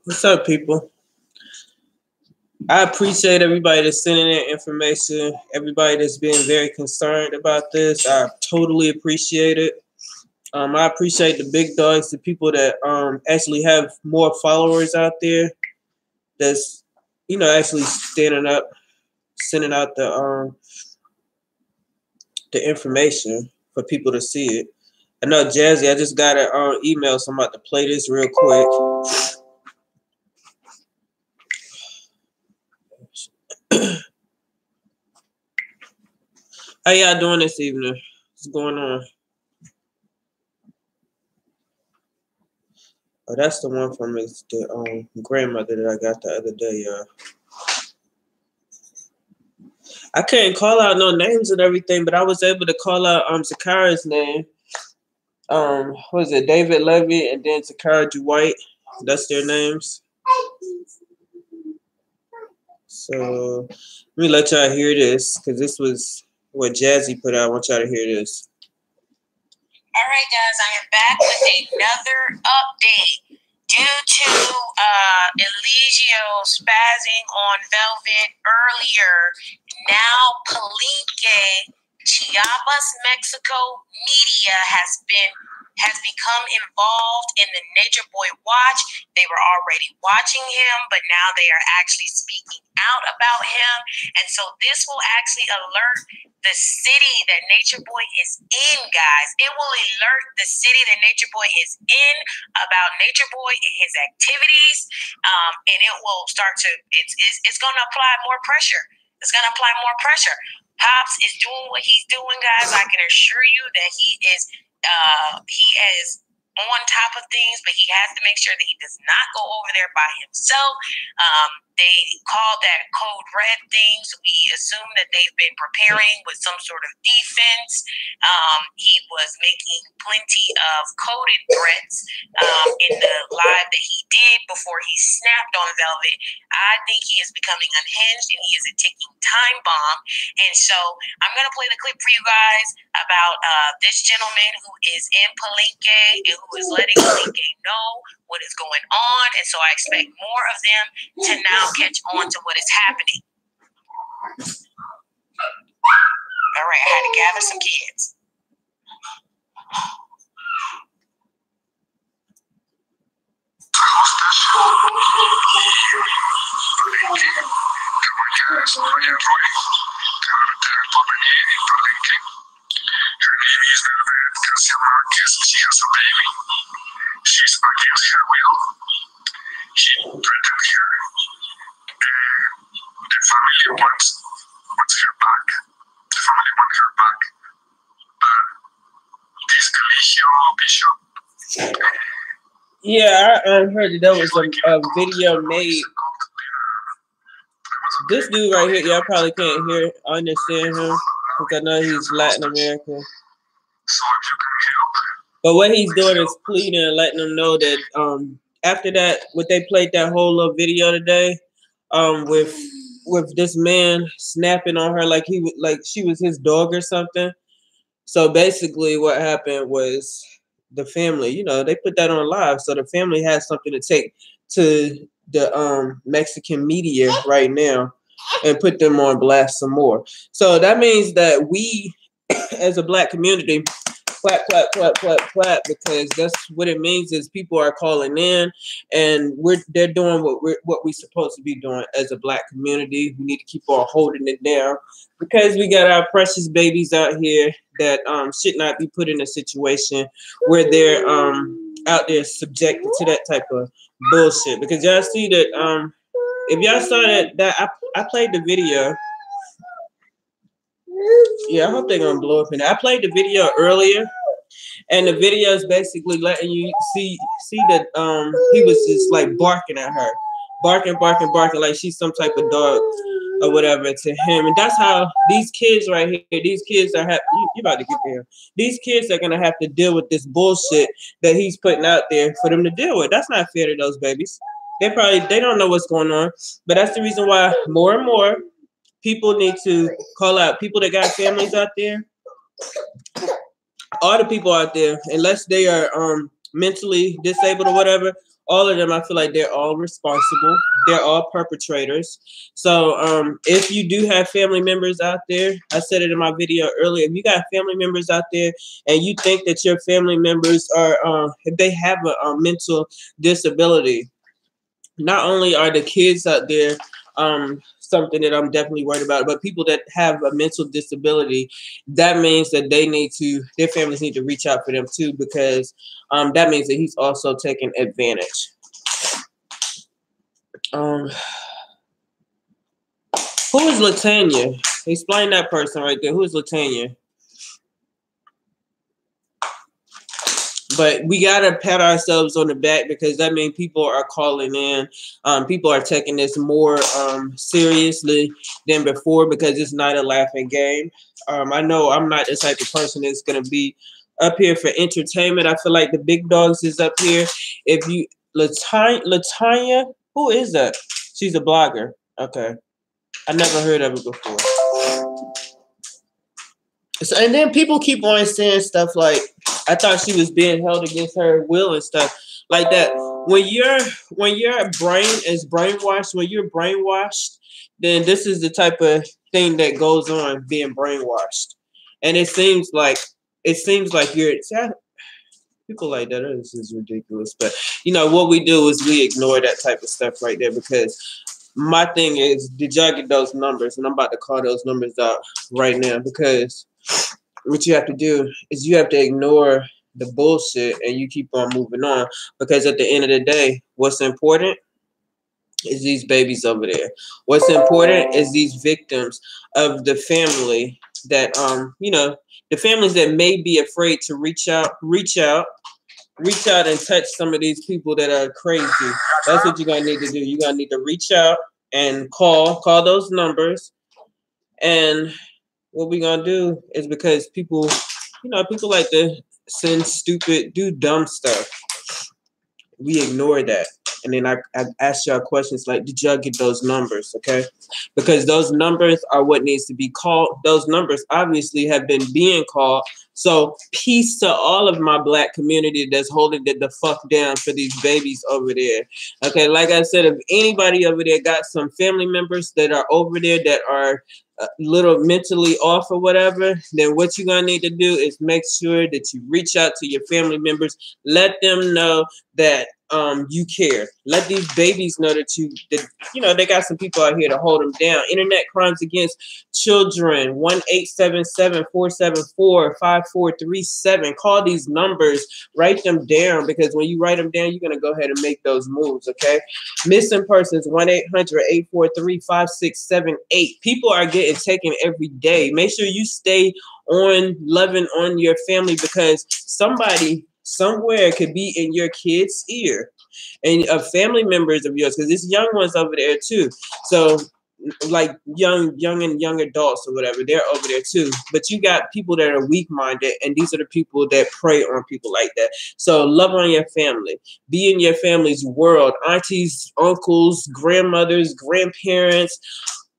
What's up, people? I appreciate everybody that's sending in information, everybody that's being very concerned about this. I totally appreciate it. I appreciate the big dogs, the people that actually have more followers out there that's, actually standing up, sending out the information for people to see it. I know, Jazzy, I just got an email, so I'm about to play this real quick. How y'all doing this evening? What's going on? Oh, that's the one from the grandmother that I got the other day, y'all. I couldn't call out no names and everything, but I was able to call out Zakara's name. What was it? David Levy and then Zakara Dwight. That's their names. So let me let y'all hear this, because this was what Jazzy put out. I want y'all to hear this. All right, guys, I am back with another update. Due to Eligio spazzing on Velvet earlier, now Palenque, Chiapas, Mexico media has become involved in the Nature Boy watch. They were already watching him, but now they are actually speaking out about him. And so this will actually alert the city that Nature Boy is in, guys. It will alert the city that Nature Boy is in about Nature Boy and his activities. And it will start to, it's going to apply more pressure. It's going to apply more pressure. Pops is doing what he's doing, guys. I can assure you that he is on top of things, but he has to make sure that he does not go over there by himself. They call that code red thing, so we assume that they've been preparing with some sort of defense. He was making plenty of coded threats in the live that he did before he snapped on Velvet. I think he is becoming unhinged and he is a ticking time bomb. And so I'm going to play the clip for you guys about this gentleman who is in Palenque and who is letting Palenque know what is going on. And so I expect more of them to now catch on to what is happening. All right, I had to gather some kids. Her name is Velvet Garcia Marquez. She has a baby. She's against her will. He threatened her. The family wants her back. The family wants her back. But this Eligio Bishop. Yeah, I heard that was a video made. This dude right here, y'all probably can't hear, understand him, because I know he's Latin American. But what he's doing is pleading and letting them know that after that, what they played that whole little video today, with this man snapping on her like she was his dog or something. So basically, what happened was the family, they put that on live, so the family has something to take to the Mexican media right now and put them on blast some more. So that means that we, as a Black community, clap, clap, clap, clap, clap, because that's what it means is people are calling in and they're doing what we're supposed to be doing as a Black community. We need to keep on holding it down because we got our precious babies out here that should not be put in a situation where they're out there subjected to that type of bullshit. Because y'all see that if y'all saw that I played the video. Yeah, I hope they're gonna blow up in it. I played the video earlier, and the video is basically letting you see that he was just like barking at her, barking like she's some type of dog or whatever to him. And that's how these kids right here, these kids are you about to get there. These kids are gonna have to deal with this bullshit that he's putting out there for them to deal with. That's not fair to those babies. They don't know what's going on, but that's the reason why more and more people need to call out people that got families out there. All the people out there, unless they are mentally disabled or whatever, all of them, I feel like they're all responsible. They're all perpetrators. So if you do have family members out there, I said it in my video earlier, if you got family members out there and you think that your family members are, if they have a mental disability, not only are the kids out there something that I'm definitely worried about, but people that have a mental disability, that means that their families need to reach out for them too, because that means that he's also taking advantage. Who is Latanya? Explain that person right there. Who is Latanya? But we gotta pat ourselves on the back, because that means people are calling in. People are taking this more seriously than before, because it's not a laughing game. I know I'm not the type of person that's gonna be up here for entertainment. I feel like the big dogs is up here. If you Latanya, who is that? She's a blogger. Okay, I never heard of it before. So, and then people keep on saying stuff like, I thought she was being held against her will and stuff like that. When your brain is brainwashed, when you're brainwashed, then this is the type of thing that goes on, being brainwashed. And it seems like you're people like that. This is ridiculous. But you know what we do is we ignore that type of stuff right there, because my thing is, did y'all get those numbers? And I'm about to call those numbers out right now, because what you have to do is you have to ignore the bullshit and you keep on moving on, because at the end of the day, what's important is these babies over there. What's important is these victims of the family that the families that may be afraid to reach out and touch some of these people that are crazy. That's what you're gonna need to do. You're gonna need to reach out and call those numbers. And what we're gonna do is, because people like to do dumb stuff, we ignore that. And then I ask y'all questions like, did y'all get those numbers? Okay, because those numbers are what needs to be called. Those numbers obviously have been being called. So peace to all of my black community that's holding the fuck down for these babies over there. Okay, like I said, if anybody over there got some family members that are over there that are little mentally off or whatever, then what you're gonna need to do is make sure that you reach out to your family members. Let them know that you care. Let these babies know that they got some people out here to hold them down. Internet crimes against children, 1-877-474-5437. Call these numbers, write them down, because when you write them down, you're gonna go ahead and make those moves. Okay, missing persons, 1-800-843-5678. People are getting taken every day. Make sure you stay on loving on your family, because somebody somewhere could be in your kid's ear, and family members of yours, because there's young ones over there too. So like young and young adults or whatever, they're over there too. But you got people that are weak-minded, and these are the people that prey on people like that. So love on your family. Be in your family's world. Aunties, uncles, grandmothers, grandparents,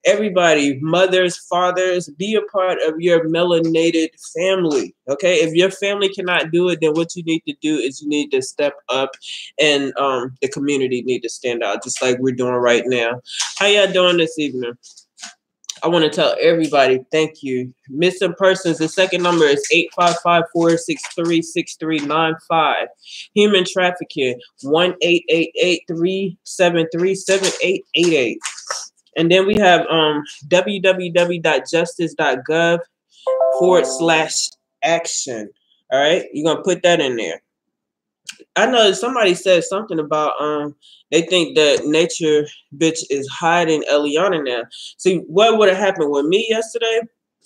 everybody, mothers, fathers, be a part of your melanated family. Okay, if your family cannot do it, then what you need to do is you need to step up, and the community need to stand out, just like we're doing right now. How y'all doing this evening? I want to tell everybody thank you. Missing persons, the second number is 855-463-6395. Human trafficking, 1-888-373-7888. And then we have www.justice.gov/action. All right, you're gonna put that in there. I know somebody said something about they think that Nature Bitch is hiding Eliana now. See, what would have happened with me yesterday?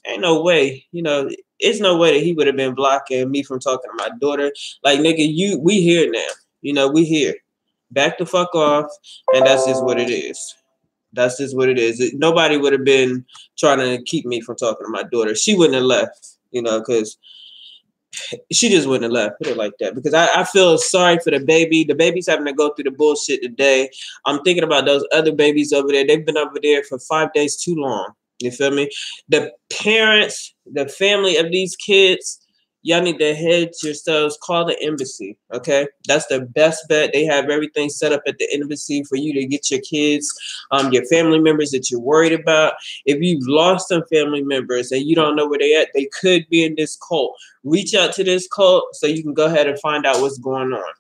Ain't no way. It's no way that he would have been blocking me from talking to my daughter. Like, nigga, we here now. We here. Back the fuck off, and that's just what it is. That's just what it is. Nobody would have been trying to keep me from talking to my daughter. She wouldn't have left, because she just wouldn't have left. Put it like that. Because I feel sorry for the baby. The baby's having to go through the bullshit today. I'm thinking about those other babies over there. They've been over there for 5 days too long. You feel me? The parents, the family of these kids, y'all need to head yourselves, call the embassy, okay? That's the best bet. They have everything set up at the embassy for you to get your kids, your family members that you're worried about. If you've lost some family members and you don't know where they at, they could be in this cult. Reach out to this cult so you can go ahead and find out what's going on.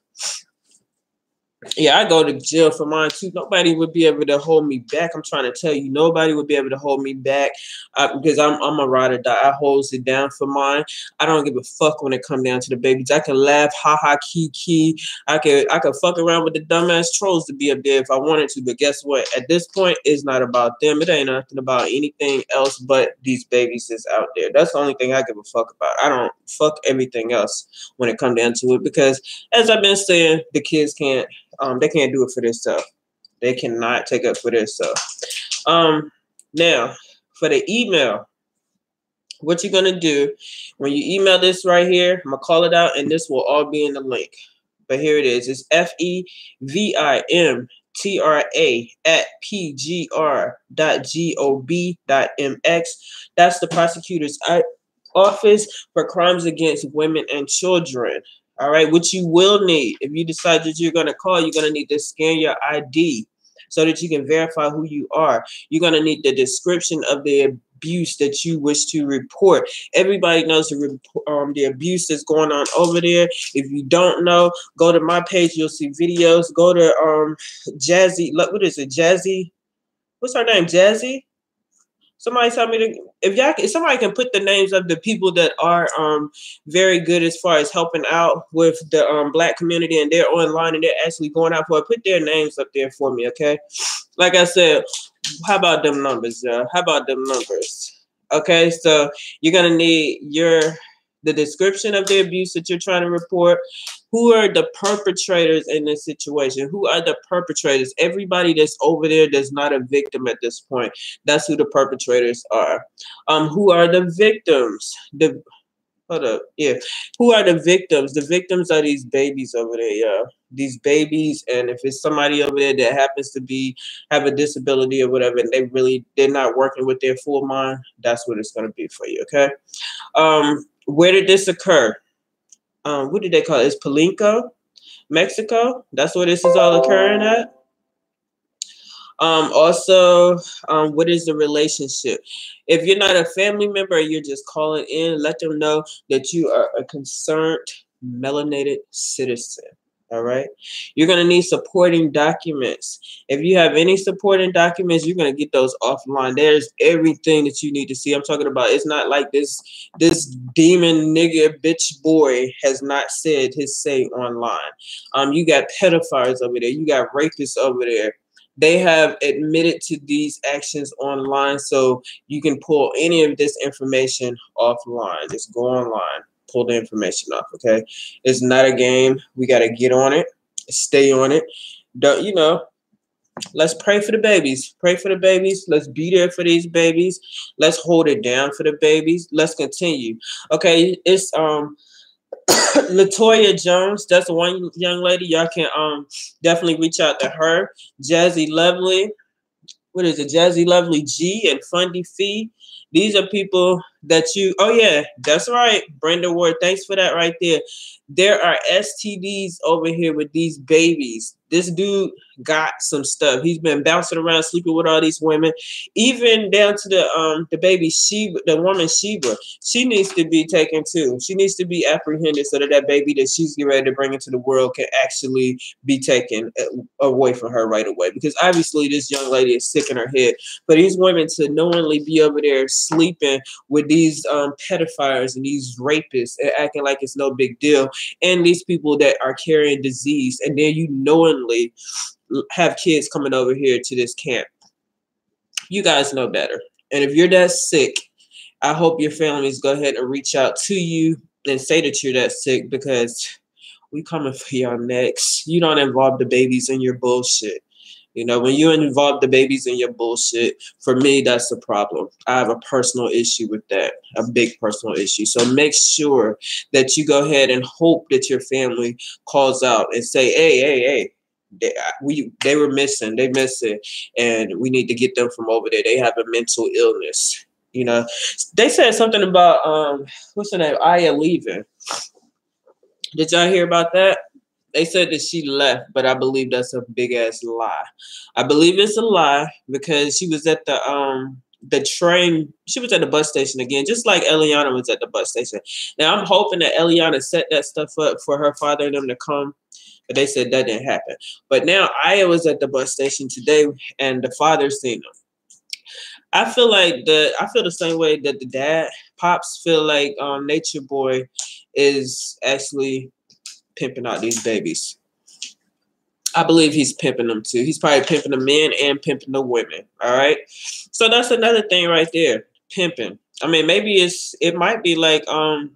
Yeah, I go to jail for mine too. Nobody would be able to hold me back. I'm trying to tell you, nobody would be able to hold me back because I'm a ride or die. I holds it down for mine. I don't give a fuck when it come down to the babies. I can laugh, ha ha, kiki. I could fuck around with the dumbass trolls to be up there if I wanted to. But guess what? At this point, it's not about them. It ain't nothing about anything else but these babies that's out there. That's the only thing I give a fuck about. I don't fuck everything else when it come down to it because, as I've been saying, the kids can't. They can't do it for themselves. They cannot take up for themselves. Now, for the email, what you're going to do, when you email this right here, I'm going to call it out, and this will all be in the link. But here it is. It's FEVIMTRA@pgr.gov.mx. That's the prosecutor's office for crimes against women and children. All right, what you will need, if you decide that you're going to call, you're going to need to scan your ID so that you can verify who you are. You're going to need the description of the abuse that you wish to report. Everybody knows the abuse that's going on over there. If you don't know, go to my page. You'll see videos. Go to Jazzy. What is it? Jazzy? What's her name? Jazzy? Somebody tell me if somebody can put the names of the people that are very good as far as helping out with the Black community and they're online and they're actually going out for it. Put their names up there for me, okay? Like I said, how about them numbers, How about them numbers? Okay, so you're gonna need the description of the abuse that you're trying to report. Who are the perpetrators in this situation? Who are the perpetrators? Everybody that's over there that's not a victim at this point. That's who the perpetrators are. Who are the victims? Hold up. Yeah. Who are the victims? The victims are these babies over there, yeah. These babies, and if it's somebody over there that happens to have a disability or whatever, and they're not working with their full mind, that's what it's gonna be for you, okay? Where did this occur? What did they call it? It's Palenque, Mexico. That's where this is all occurring at. Also, what is the relationship? If you're not a family member, you're just calling in, let them know that you are a concerned melanated citizen. All right. You're going to need supporting documents. If you have any supporting documents, you're going to get those offline. There's everything that you need to see. I'm talking about, it's not like this demon nigga bitch boy has not said his say online. You got pedophiles over there. You got rapists over there. They have admitted to these actions online, so you can pull any of this information offline. Just go online, pull the information off, okay? It's not a game. We got to get on it, stay on it. Let's pray for the babies. Pray for the babies. Let's be there for these babies. Let's hold it down for the babies. Let's continue. Okay, it's Latoya Jones, that's the one young lady. Y'all can definitely reach out to her. Jazzy Lovely, what is it? Jazzy Lovely G and Fundy Fee. These are people that oh yeah, that's right. Brenda Ward, thanks for that right there. There are STDs over here with these babies. This dude got some stuff. He's been bouncing around, sleeping with all these women, even down to the baby Sheba, the woman Sheba. She needs to be taken too. She needs to be apprehended so that baby that she's getting ready to bring into the world can actually be taken away from her right away. Because obviously this young lady is sick in her head. For these women to knowingly be over there sleeping with these pedophiles and these rapists and acting like it's no big deal, and these people that are carrying disease, and then you knowingly have kids coming over here to this camp. You guys know better. And if you're that sick, I hope your families go ahead and reach out to you and say that you're that sick, because we coming for y'all next. You don't involve the babies in your bullshit. When you involve the babies in your bullshit, for me, that's a problem. I have a personal issue with that, a big personal issue. So make sure that you go ahead and hope that your family calls out and say, hey, they were missing, and we need to get them from over there. They have a mental illness. You know, they said something about what's her name, Aya leaving. Did y'all hear about that? They said that she left, but I believe that's a big ass lie. I believe it's a lie because she was at the train. She was at the bus station again, just like Eliana was at the bus station. Now I'm hoping that Eliana set that stuff up for her father and them to come, but they said that didn't happen. But now Aya was at the bus station today, and the father seen them. I feel the same way that the dad pops feel like Nature Boy is actually pimping out these babies. I believe he's pimping them too. He's probably pimping the men and pimping the women. All right. So that's another thing right there. Pimping. I mean, maybe it might be like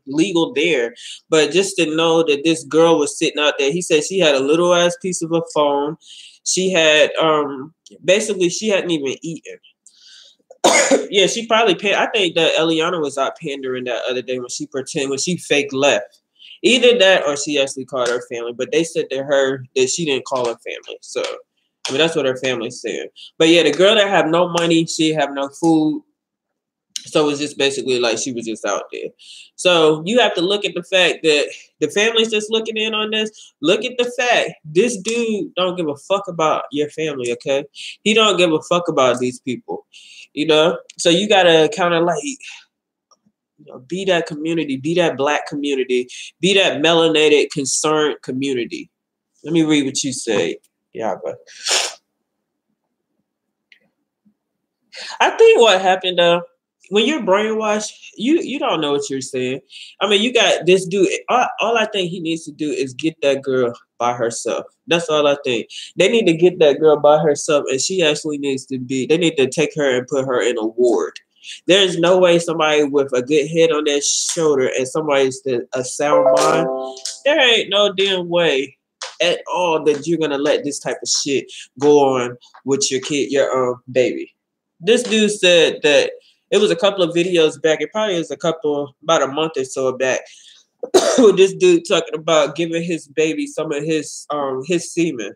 legal there, but just to know that this girl was sitting out there. He said she had a little ass piece of a phone. She had basically she hadn't even eaten. Yeah, she probably I think that Eliana was out pandering that other day when she fake left. Either that or she actually called her family, but they said to her that she didn't call her family. So, I mean, that's what her family said. But yeah, the girl that have no money, she have no food. So it's just basically like she was just out there. So you have to look at the fact that the families that's looking in on this, look at the fact this dude don't give a fuck about your family, okay? He don't give a fuck about these people, you know? So you got to kind of like, be that community, be that black community, be that melanated, concerned community. Let me read what you say. Yeah, but I think what happened though, when you're brainwashed, you don't know what you're saying. I mean, you got this dude. All I think he needs to do is get that girl by herself. That's all I think. They need to get that girl by herself, and she actually needs to be. They need to take her and put her in a ward. There's no way somebody with a good head on their shoulder and somebody's a sound mind. There ain't no damn way at all that you're gonna let this type of shit go on with your kid, your baby. This dude said that it was a couple of videos back. It probably was about a month or so back. With this dude talking about giving his baby some of his semen,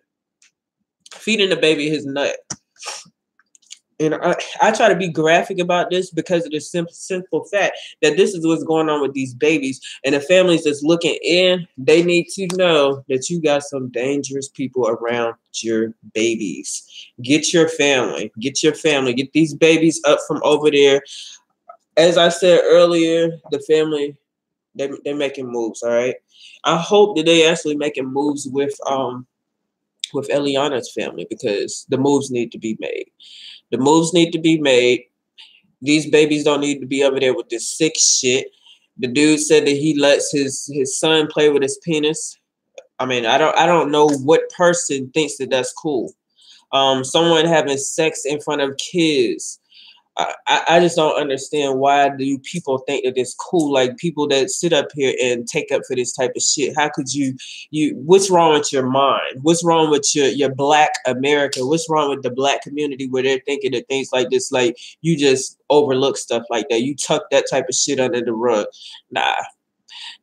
feeding the baby his nut. And I try to be graphic about this because of the simple fact that this is what's going on with these babies. And the families that's looking in, they need to know that you got some dangerous people around your babies. Get your family. Get these babies up from over there. As I said earlier, the family, they're making moves, all right? I hope that they actually making moves with Eliana's family because the moves need to be made. The moves need to be made. These babies don't need to be over there with this sick shit. The dude said that he lets his son play with his penis. I mean, I don't know what person thinks that that's cool. Someone having sex in front of kids. I just don't understand why do people think that it's cool. Like people that sit up here and take up for this type of shit. How could you what's wrong with your mind? What's wrong with your black America? What's wrong with the black community where they're thinking that things like this, like you just overlook stuff like that. You tuck that type of shit under the rug. Nah.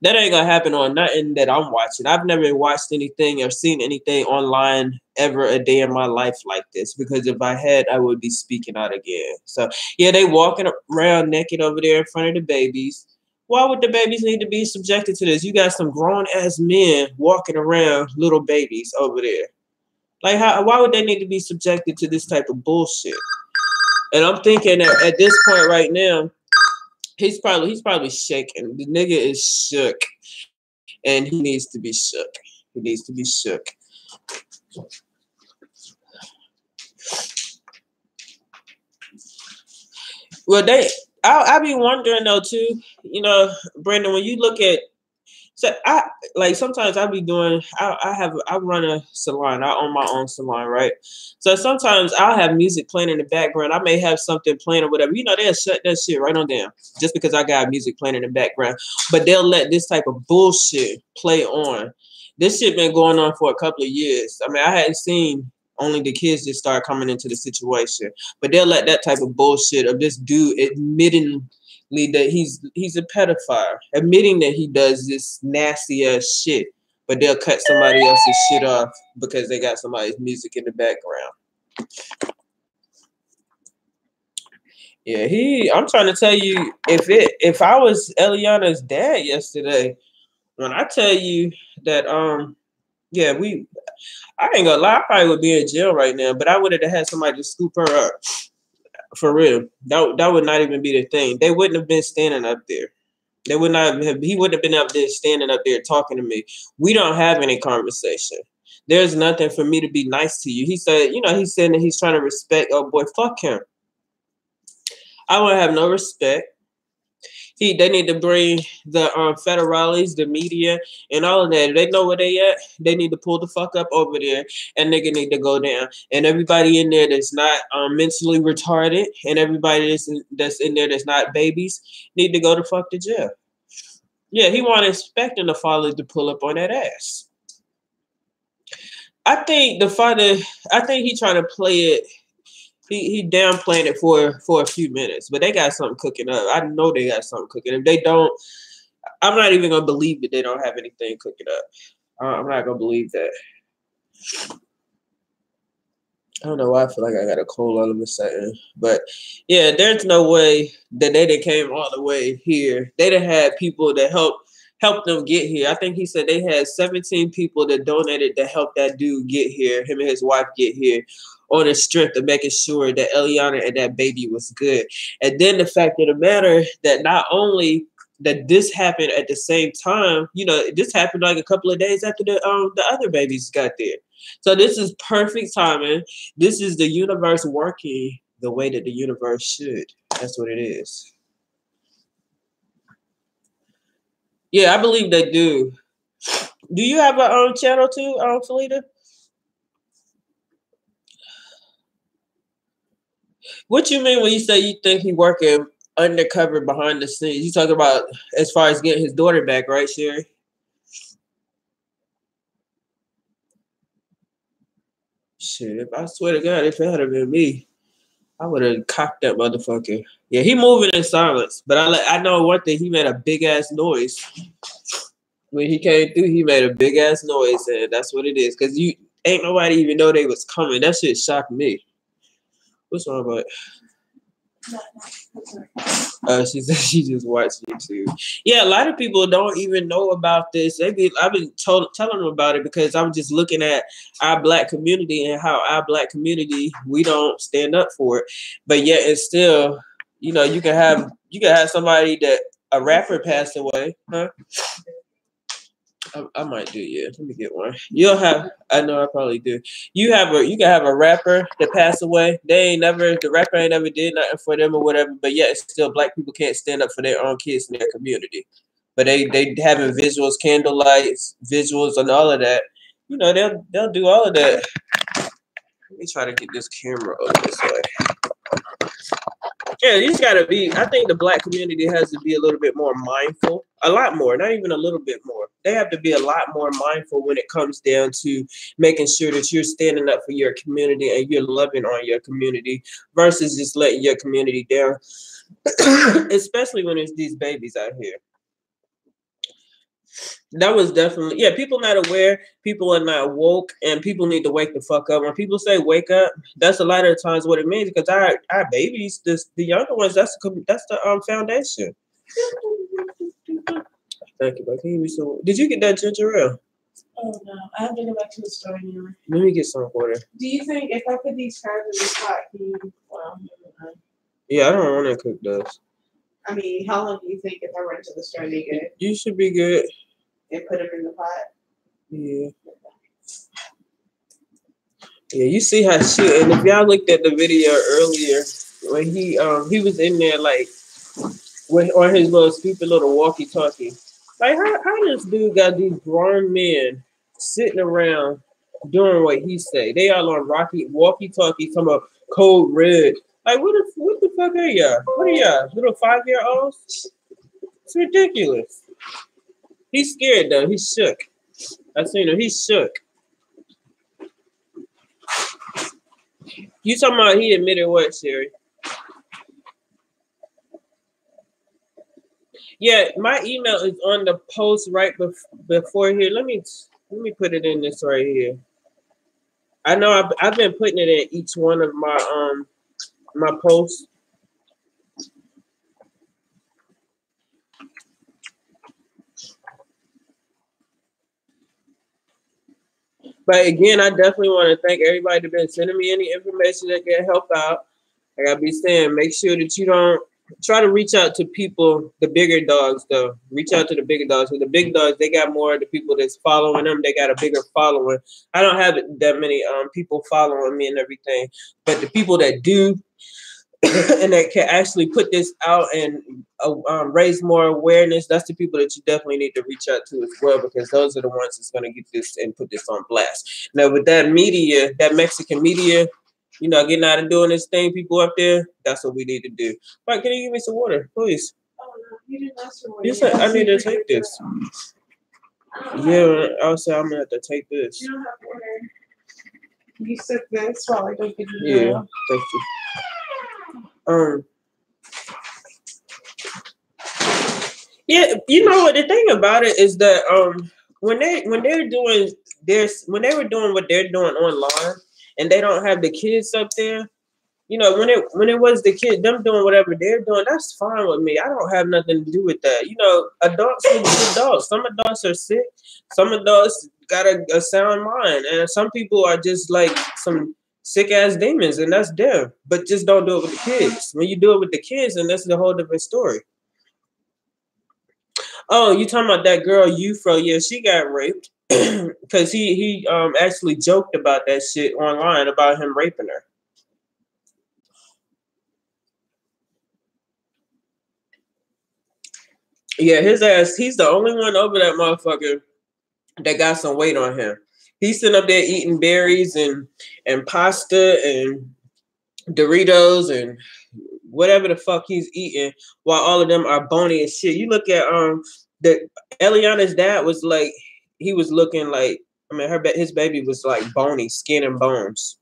That ain't gonna happen on nothing that I'm watching. I've never watched anything or seen anything online ever a day in my life like this, because if I had, I would be speaking out again. So yeah, they walking around naked over there in front of the babies. Why would the babies need to be subjected to this? You got some grown ass men walking around little babies over there. Like why would they need to be subjected to this type of bullshit? And I'm thinking that at this point right now, he's probably shaking. The nigga is shook, and he needs to be shook. He needs to be shook. Well, I be wondering though too. You know, Brandon, when you look at, so I like sometimes I be doing. I run a salon. I own my own salon, right? So sometimes I'll have music playing in the background. I may have something playing or whatever. You know, they'll shut that shit right on down just because I got music playing in the background. But they'll let this type of bullshit play on. This shit been going on for a couple of years. I mean, I hadn't seen only the kids just start coming into the situation, but they'll let that type of bullshit of this dude admitting that he's a pedophile, admitting that he does this nasty ass shit, but they'll cut somebody else's shit off because they got somebody's music in the background. Yeah, I'm trying to tell you, if I was Eliana's dad yesterday, when I tell you that yeah, I ain't gonna lie, I probably would be in jail right now, but I would have had somebody to scoop her up. For real. That would not even be the thing. They wouldn't have been standing up there. They would not have he wouldn't have been up there standing up there talking to me. We don't have any conversation. There's nothing for me to be nice to you. He said, he's saying that he's trying to respect. Oh boy, fuck him. I would have no respect. They need to bring the federales, the media, and all of that. If they know where they at, they need to pull the fuck up over there, and nigga need to go down. And everybody in there that's not mentally retarded, and everybody that's in there that's not babies, need to go to fuck to jail. Yeah, he wasn't expecting the father to pull up on that ass. I think he trying to play it. He downplaying it for a few minutes, but they got something cooking up. I know they got something cooking. If they don't, I'm not even gonna believe that they don't have anything cooking up. I'm not gonna believe that. I don't know why I feel like I got a cold all of a sudden, but yeah, there's no way that they came all the way here. They done had people that help them get here. I think he said they had 17 people that donated to help that dude get here, him and his wife get here, on the strength of making sure that Eliana and that baby was good. And then the fact of the matter that not only that this happened at the same time, this happened like a couple of days after the other babies got there. So this is perfect timing. This is the universe working the way that the universe should. That's what it is. Yeah, I believe they do. Do you have a channel too, Felita? What you mean when you say you think he working undercover behind the scenes? You talking about as far as getting his daughter back, right, Sherry? Shit, I swear to God, if it had been me, I would have cocked that motherfucker. Yeah, he moving in silence, but I know one thing. He made a big ass noise when he came through. He made a big ass noise, and that's what it is. Cause you ain't nobody even know they was coming. That shit shocked me. What's wrong with it? She said she just watched YouTube. Yeah, a lot of people don't even know about this. I've been telling them about it because I'm just looking at our black community and how our black community, we don't stand up for it. But yet it's still, you can have somebody that a rapper passed away, huh? I might do, yeah. Let me get one. I know I probably do. You can have a rapper that passed away. The rapper ain't never did nothing for them or whatever, but yet still black people can't stand up for their own kids in their community. But they having visuals, candle lights, visuals, and all of that. They'll do all of that. Let me try to get this camera over this way. Yeah, these gotta be. I think the black community has to be a little bit more mindful. A lot more, not even a little bit more. They have to be a lot more mindful when it comes down to making sure that you're standing up for your community and you're loving on your community versus just letting your community down. Especially when it's these babies out here. That was definitely, yeah, people not aware, people are not woke, and people need to wake the fuck up. When people say wake up, that's a lot of times what it means, because our babies, the younger ones, that's the foundation. Thank you, but did you get that ginger ale? Oh no, I have to go back to the store now. Let me get some water. Do you think if I put these crabs in the pot, yeah, I don't want to cook those. I mean, how long do you think if I run to the store and they good? You should be good. And put them in the pot? Yeah. Yeah, you see how shit, and if y'all looked at the video earlier, when he was in there like on his little stupid little walkie-talkie. Like how this dude got these grown men sitting around doing what he say? They all on walkie-talkie talking about code red. Like what the fuck are y'all? What are y'all? Little 5-year-olds? It's ridiculous. He's scared though. He's shook. I seen him. He's shook. You talking about he admitted what, Sherry? Yeah, my email is on the post right before here. Let me put it in this right here. I know I've been putting it in each one of my my posts. But again, I definitely want to thank everybody that's been sending me any information that can help out. Like I be saying, make sure that you don't try to reach out to people, the bigger dogs though. Reach out to the bigger dogs. Because the big dogs, they got more of the people that's following them. They got a bigger following. I don't have that many people following me and everything. But the people that do and that can actually put this out and raise more awareness, that's the people that you definitely need to reach out to as well, because those are the ones that's going to get this and put this on blast. Now, with that media, that Mexican media, you know, getting out and doing this thing, people up there, that's what we need to do. Right, can you give me some water, please? Oh, no, you didn't ask for water. You said I need to take this. Yeah, I was saying I'm going to have to take this. You don't have water. You sip this while I go get you. Yeah, thank you. Yeah, you know what the thing about it is that when they were doing what they're doing online and they don't have the kids up there, you know, when it was the kid them doing whatever they're doing, that's fine with me. I don't have nothing to do with that. You know, adults need to be adults. Some adults are sick, some adults got a sound mind, and some people are just like some sick ass demons, and that's them. But just don't do it with the kids. When you do it with the kids, then that's a whole different story. Oh, you talking about that girl Ufro? Yeah, she got raped because he actually joked about that shit online about him raping her. Yeah, his ass. He's the only one over that motherfucker that got some weight on him. He's sitting up there eating berries and pasta and Doritos and whatever the fuck he's eating, while all of them are bony as shit. You look at the Eliana's dad was like, he was looking like, I mean, his baby was like bony, skin and bones.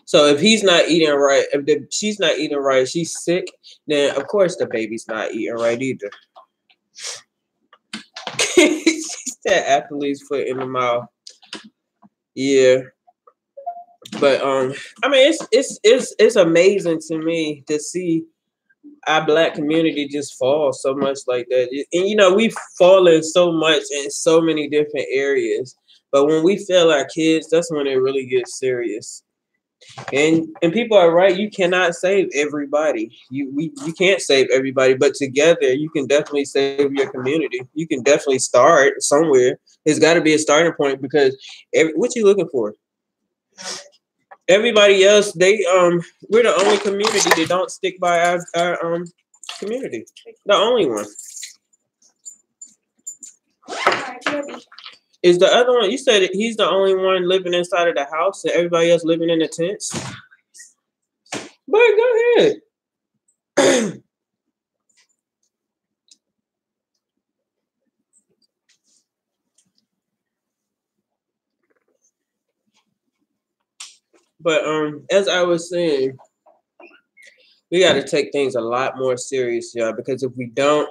So if he's not eating right, she's not eating right, she's sick, then of course the baby's not eating right either. She said athlete's foot in the mouth. Yeah. But I mean, it's amazing to me to see our Black community just fall so much like that. And you know, we've fallen so much in so many different areas. But when we fail our kids, that's when it really gets serious. And people are right. You cannot save everybody. You can't save everybody, but together you can definitely save your community. You can definitely start somewhere. There's got to be a starting point, because what you looking for? Everybody else, we're the only community that don't stick by our community. The only one. Is the other one? You said he's the only one living inside of the house, and everybody else living in the tents. But go ahead. But as I was saying, we got to take things a lot more serious, y'all. Because if we don't,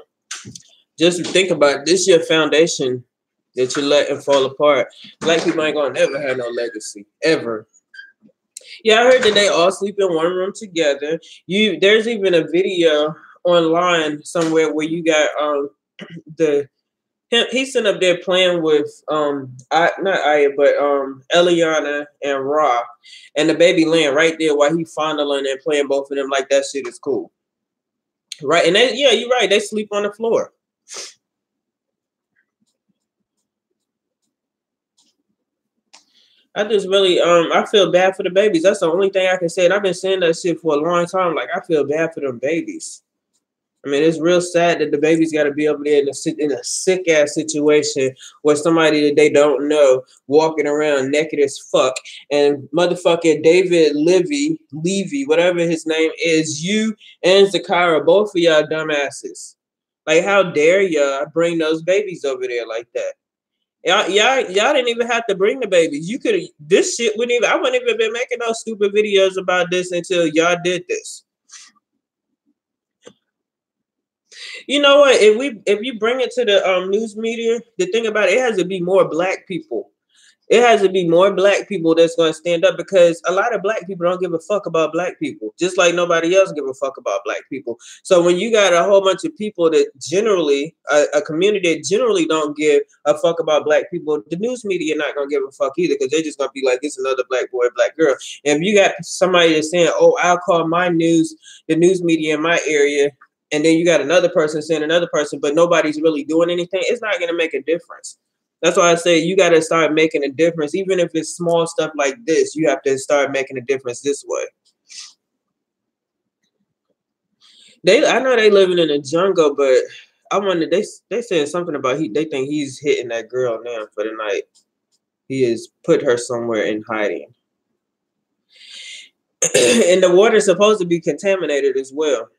just think about it, this your foundation that you're letting fall apart. Black people ain't gonna never have no legacy ever. Yeah, I heard that they all sleep in one room together. There's even a video online somewhere where you got he's sitting up there playing with not Aya, but Eliana and Ra, and the baby laying right there while he fondling and playing both of them like that shit is cool. Right, and yeah, you're right. They sleep on the floor. I just really I feel bad for the babies. That's the only thing I can say. And I've been saying that shit for a long time. Like, I feel bad for them babies. I mean, it's real sad that the babies got to be over there in a sick ass situation where somebody that they don't know walking around naked as fuck, and motherfucking David Levy, whatever his name is, you and Zakira, both of y'all dumbasses. Like, how dare y'all bring those babies over there like that? Y'all didn't even have to bring the babies. You could this shit wouldn't even. I wouldn't even been making those stupid videos about this until y'all did this. You know what? If you bring it to the news media, the thing about it has to be more Black people. It has to be more black people that's going to stand up, because a lot of black people don't give a fuck about black people, just like nobody else give a fuck about black people. So when you got a whole bunch of people that generally, a community that generally don't give a fuck about black people, the news media not going to give a fuck either, because they're just going to be like, it's another black boy, black girl. And if you got somebody that's saying, oh, I'll call the news media in my area, and then you got another person saying another person, but nobody's really doing anything, it's not going to make a difference. That's why I say you got to start making a difference. Even if it's small stuff like this, you have to start making a difference this way. I know they living in a jungle, but I wonder, they said something about they think he's hitting that girl now for the night. He has put her somewhere in hiding. And the water is supposed to be contaminated as well.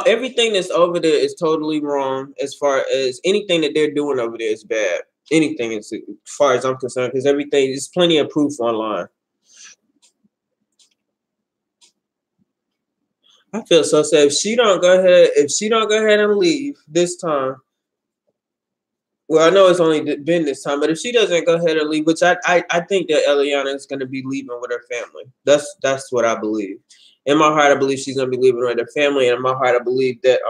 Everything that's over there is totally wrong. As far as anything that they're doing over there is bad. Anything, as far as I'm concerned, because everything, there's plenty of proof online. I feel so sad. If she don't go ahead and leave this time, well, I know it's only been this time, but if she doesn't go ahead and leave, which I think that Eliana is going to be leaving with her family. That's what I believe. In my heart, I believe she's going to be leaving with her family. And in my heart, I believe that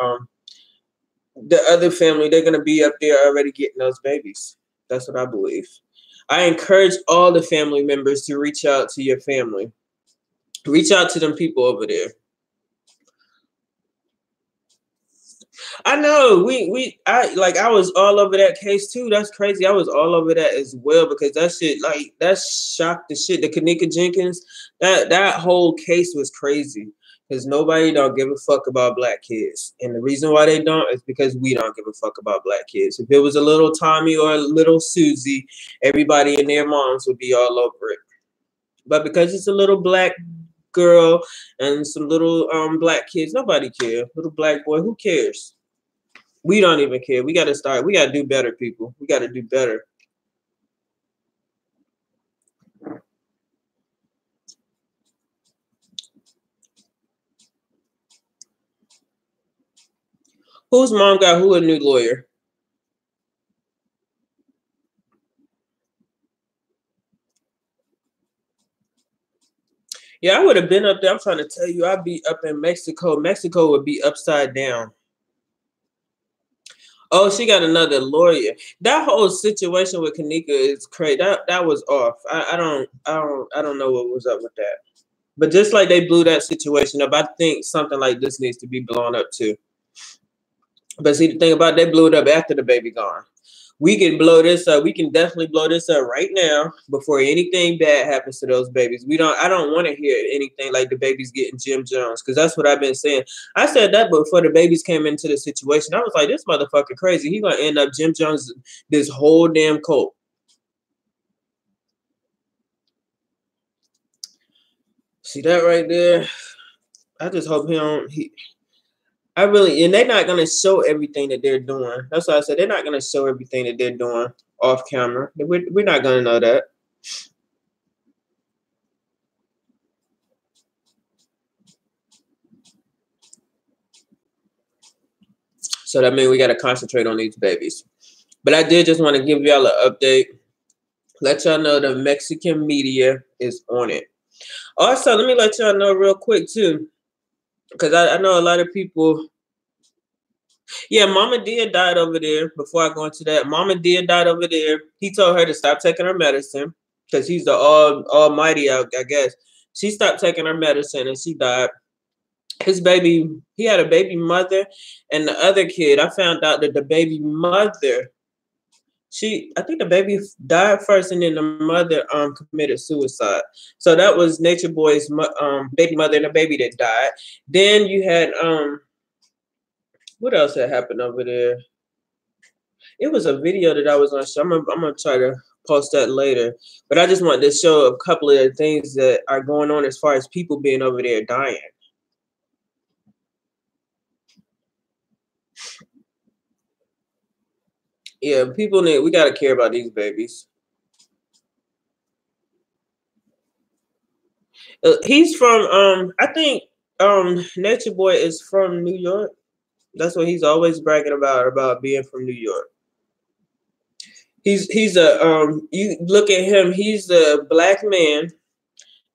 the other family, they're going to be up there already getting those babies. That's what I believe. I encourage all the family members to reach out to your family. Reach out to them people over there. I know I was all over that case too. That's crazy. I was all over that as well, because that shit, like, that shocked the shit. The Kanika Jenkins, that whole case was crazy, because nobody don't give a fuck about black kids. And the reason why they don't is because we don't give a fuck about black kids. If it was a little Tommy or a little Susie, everybody and their moms would be all over it. But because it's a little black girl and some little black kids, nobody cares. Little black boy, who cares? We don't even care. We got to do better, people. We got to do better. Whose mom got who a new lawyer? Yeah, I would have been up there. I'm trying to tell you, I'd be up in Mexico. Mexico would be upside down. Oh, she got another lawyer. That whole situation with Kanika is crazy. That was off. I don't know what was up with that. But just like they blew that situation up, I think something like this needs to be blown up too. But see, the thing about it, they blew it up after the baby gone. We can blow this up. We can definitely blow this up right now before anything bad happens to those babies. I don't want to hear anything like the babies getting Jim Jones, because that's what I've been saying. I said that before the babies came into the situation. I was like, this motherfucker crazy. He gonna end up Jim Jones this whole damn cult. See that right there? I just hope and they're not gonna show everything that they're doing. That's why I said they're not gonna show everything that they're doing off camera. We're not gonna know that. So that means we gotta concentrate on these babies. But I did just want to give y'all an update. Let y'all know the Mexican media is on it. Also, let me let y'all know real quick too, because I know a lot of people. Yeah, Mama Dia died over there. Before I go into that, Mama Dia died over there. He told her to stop taking her medicine because he's the almighty, I guess. She stopped taking her medicine and she died. His baby, he had a baby mother and the other kid. I found out that the baby mother, I think the baby died first and then the mother committed suicide. So that was Nature Boy's baby mother and the baby that died. Then you had what else had happened over there? It was a video that I was on. I'm gonna try to post that later. But I just wanted to show a couple of the things that are going on as far as people being over there dying. Yeah, we gotta care about these babies. He's from I think Nature Boy is from New York. That's what he's always bragging about being from New York. He's a you look at him, he's a black man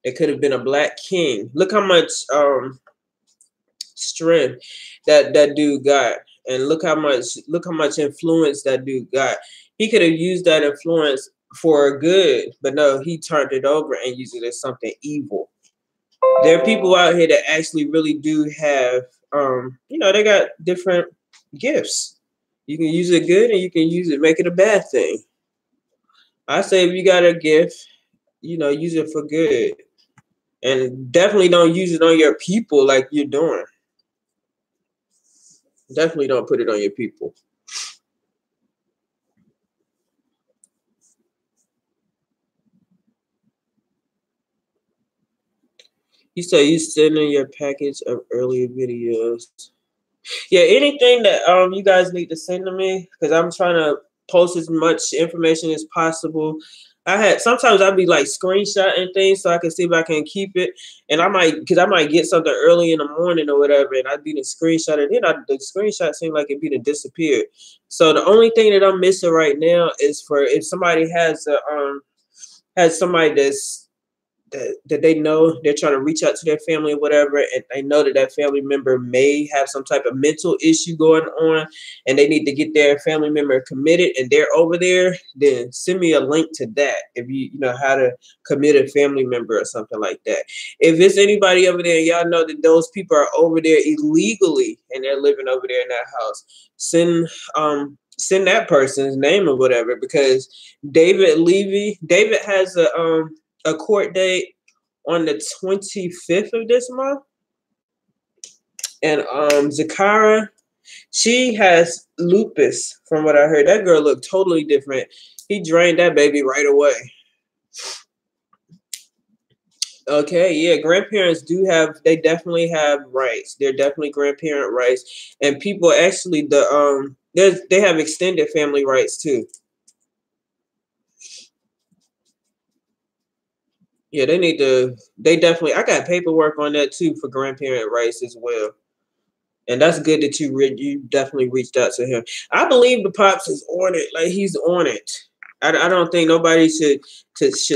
that could have been a black king. Look how much strength that dude got, and look how much influence that dude got. He could have used that influence for good, but no, he turned it over and used it as something evil. There are people out here that actually really do have they got different gifts. You can use it good and you can use it make it a bad thing. I say if you got a gift, use it for good. And definitely don't use it on your people like you're doing. Definitely don't put it on your people. You say you sending your package of earlier videos. Yeah, anything that you guys need to send to me, because I'm trying to post as much information as possible. Sometimes I'd be like screenshotting things so I can see if I can keep it, and I might get something early in the morning or whatever, and I'd be the screenshot, and then the screenshot seemed like it'd be to disappear. So the only thing that I'm missing right now is for if somebody has somebody that they know they're trying to reach out to their family or whatever, and they know that family member may have some type of mental issue going on, and they need to get their family member committed, and they're over there, then send me a link to that if you know how to commit a family member or something like that. If it's anybody over there, y'all know that those people are over there illegally and they're living over there in that house, send that person's name or whatever, because David has a court date on the 25th of this month. And Zakara, she has lupus, from what I heard. That girl looked totally different. He drained that baby right away. Okay, yeah, grandparents they definitely have rights. They're definitely grandparent rights. And people actually, they have extended family rights too. Yeah, I got paperwork on that too for grandparent rights as well. And that's good that you definitely reached out to him. I believe the Pops is on it. Like, he's on it. I don't think nobody should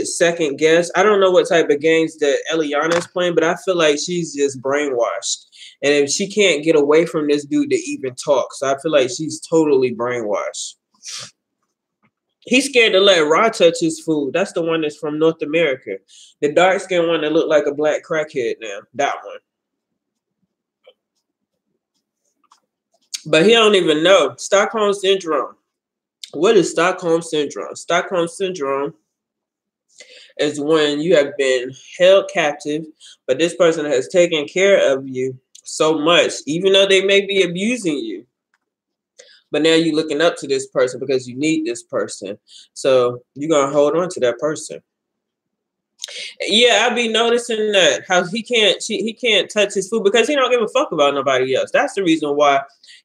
second guess. I don't know what type of games that Eliana's playing, but I feel like she's just brainwashed. And if she can't get away from this dude to even talk, so I feel like she's totally brainwashed. He's scared to let Ra touch his food. That's the one that's from North America. The dark-skinned one that looked like a black crackhead now. That one. But he don't even know. Stockholm Syndrome. What is Stockholm Syndrome? Stockholm Syndrome is when you have been held captive, but this person has taken care of you so much, even though they may be abusing you. But now you're looking up to this person because you need this person. So you're going to hold on to that person. Yeah, I be noticing that how he can't touch his food because he don't give a fuck about nobody else. That's the reason why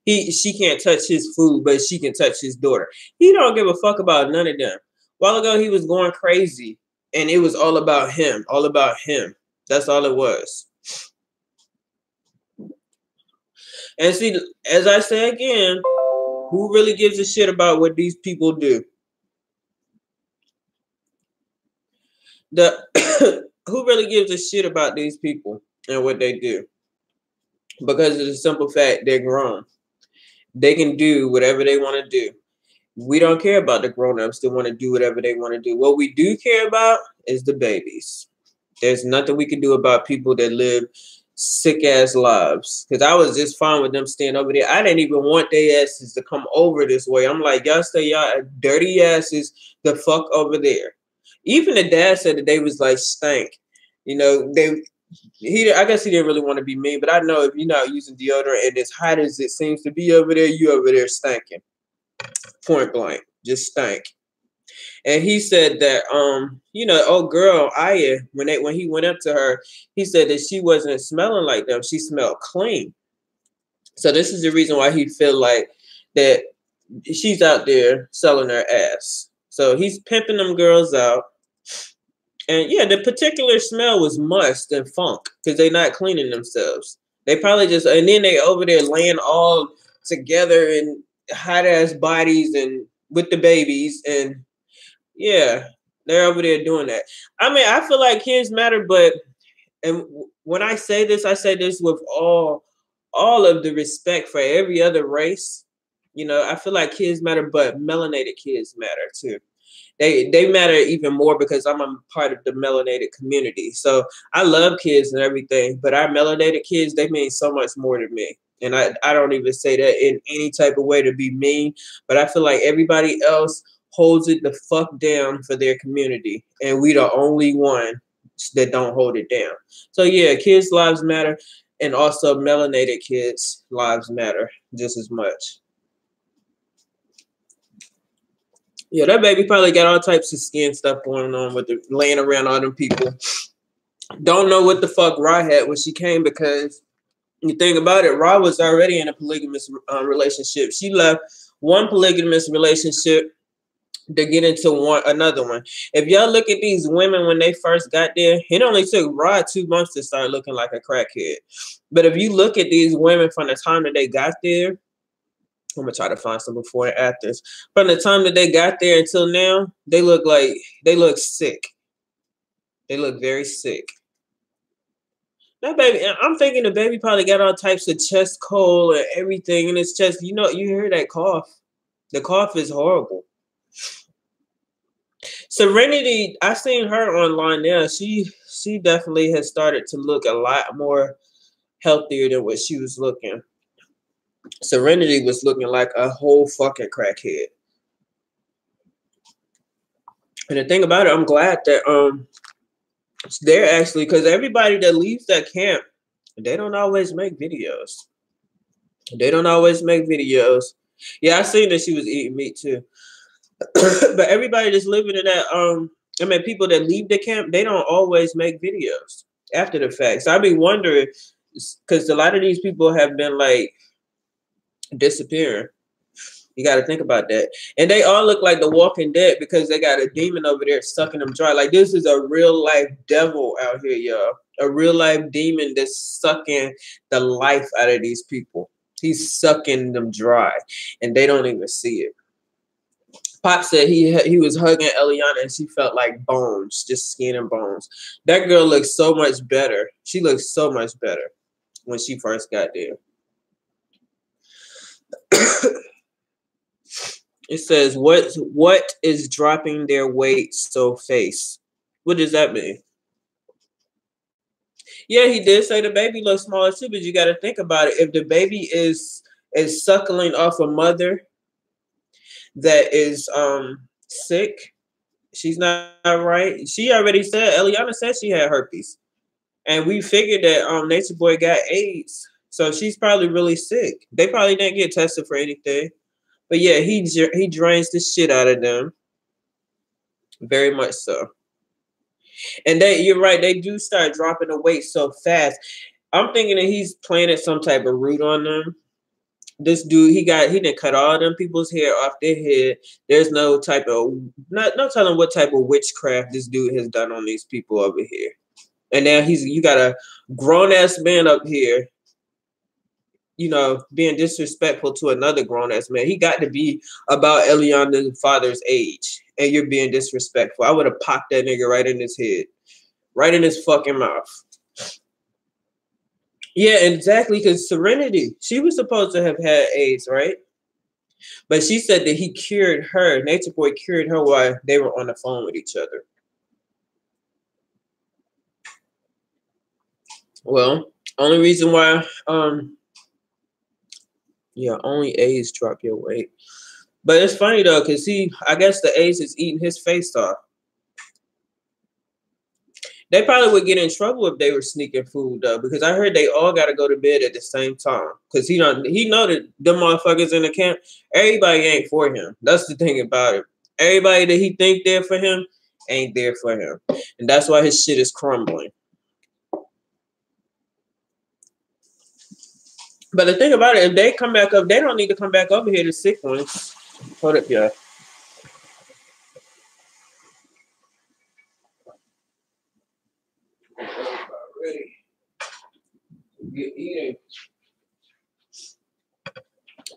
she can't touch his food, but she can touch his daughter. He don't give a fuck about none of them. A while ago, he was going crazy, and it was all about him. All about him. That's all it was. And see, as I say again, who really gives a shit about what these people do? Who really gives a shit about these people and what they do? Because of the simple fact they're grown. They can do whatever they want to do. We don't care about the grown-ups that want to do whatever they want to do. What we do care about is the babies. There's nothing we can do about people that live sick-ass lives. Because I was just fine with them staying over there. I didn't even want their asses to come over this way. I'm like, y'all stay y'all dirty asses the fuck over there. Even the dad said that they was like stank. You know, I guess he didn't really want to be mean, but I know if you're not using deodorant and as hot as it seems to be over there, you over there stinking. Point blank, just stank. And he said that old girl Aya, when he went up to her, he said that she wasn't smelling like them. She smelled clean. So this is the reason why he feel like that she's out there selling her ass. So he's pimping them girls out. And yeah, the particular smell was must and funk because they're not cleaning themselves. They probably and then they over there laying all together in hot ass bodies and with the babies, and yeah, they're over there doing that. I mean, I feel like kids matter, but and when I say this with all of the respect for every other race. You know, I feel like kids matter, but melanated kids matter too. They matter even more because I'm a part of the melanated community. So I love kids and everything, but our melanated kids, they mean so much more to me. And I don't even say that in any type of way to be mean, but I feel like everybody else holds it the fuck down for their community. And we the only one that don't hold it down. So yeah, kids' lives matter, and also melanated kids' lives matter just as much. Yeah, that baby probably got all types of skin stuff going on with the laying around all them people. Don't know what the fuck Ra had when she came, because you think about it, Ra was already in a polygamous relationship. She left one polygamous relationship to get into another one. If y'all look at these women when they first got there, it only took Ra 2 months to start looking like a crackhead. But if you look at these women from the time that they got there, I'm gonna try to find some before and afters. From the time that they got there until now, they look sick. They look very sick. That baby, I'm thinking the baby probably got all types of chest cold and everything in his chest. You know, you hear that cough. The cough is horrible. Serenity, I seen her online now. She definitely has started to look a lot more healthier than what she was looking. Serenity was looking like a whole fucking crackhead. And the thing about it, I'm glad that they're actually, because everybody that leaves that camp, they don't always make videos. They don't always make videos. Yeah, I seen that she was eating meat too. But everybody that's living in that, I mean, people that leave the camp, they don't always make videos after the fact. So I be wondering, because a lot of these people have been like disappearing. You got to think about that. And they all look like the Walking Dead because they got a demon over there sucking them dry. Like, this is a real life devil out here, y'all. A real life demon that's sucking the life out of these people. He's sucking them dry, and they don't even see it. Pop said he was hugging Eliana and she felt like bones, just skin and bones. That girl looks so much better. She looks so much better when she first got there. It says, what is dropping their weight so face? What does that mean? Yeah, he did say the baby looks smaller too, but you got to think about it. If the baby is suckling off a mother that is sick, she's not right. She already said, Eliana said she had herpes. And we figured that Nature Boy got AIDS. So she's probably really sick. They probably didn't get tested for anything. But yeah, he drains the shit out of them. Very much so. And you're right, they do start dropping the weight so fast. I'm thinking that he's planted some type of root on them. This dude, he didn't cut all them people's hair off their head. There's no type of, no telling what type of witchcraft this dude has done on these people over here. And now you got a grown ass man up here, you know, being disrespectful to another grown ass man. He got to be about Eliana's father's age, and you're being disrespectful. I would have popped that nigga right in his head, right in his fucking mouth. Yeah, exactly. Because Serenity, she was supposed to have had AIDS, right? But she said that he cured her. Nature Boy cured her while they were on the phone with each other. Well, only reason why, yeah, only AIDS drop your weight. But it's funny though, because I guess the AIDS is eating his face off. They probably would get in trouble if they were sneaking food though, because I heard they all got to go to bed at the same time. Because he know that them motherfuckers in the camp, everybody ain't for him. That's the thing about it. Everybody that he think there for him ain't there for him, and that's why his shit is crumbling. But the thing about it, if they come back up, they don't need to come back over here to sick ones. Hold up, y'all.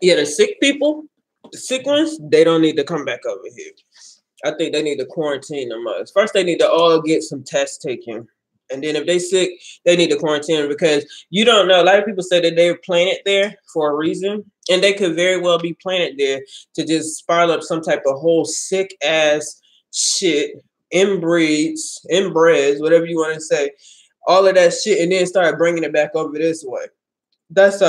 Yeah, the sick people, The sick ones, they don't need to come back over here. I think they need to quarantine them. First, they need to all get some tests taken. And then if they sick, they need to quarantine because you don't know. A lot of people say that they're planted there for a reason. And they could very well be planted there to just spiral up some type of whole sick ass shit, inbreds, whatever you want to say. All of that shit and then start bringing it back over this way. It's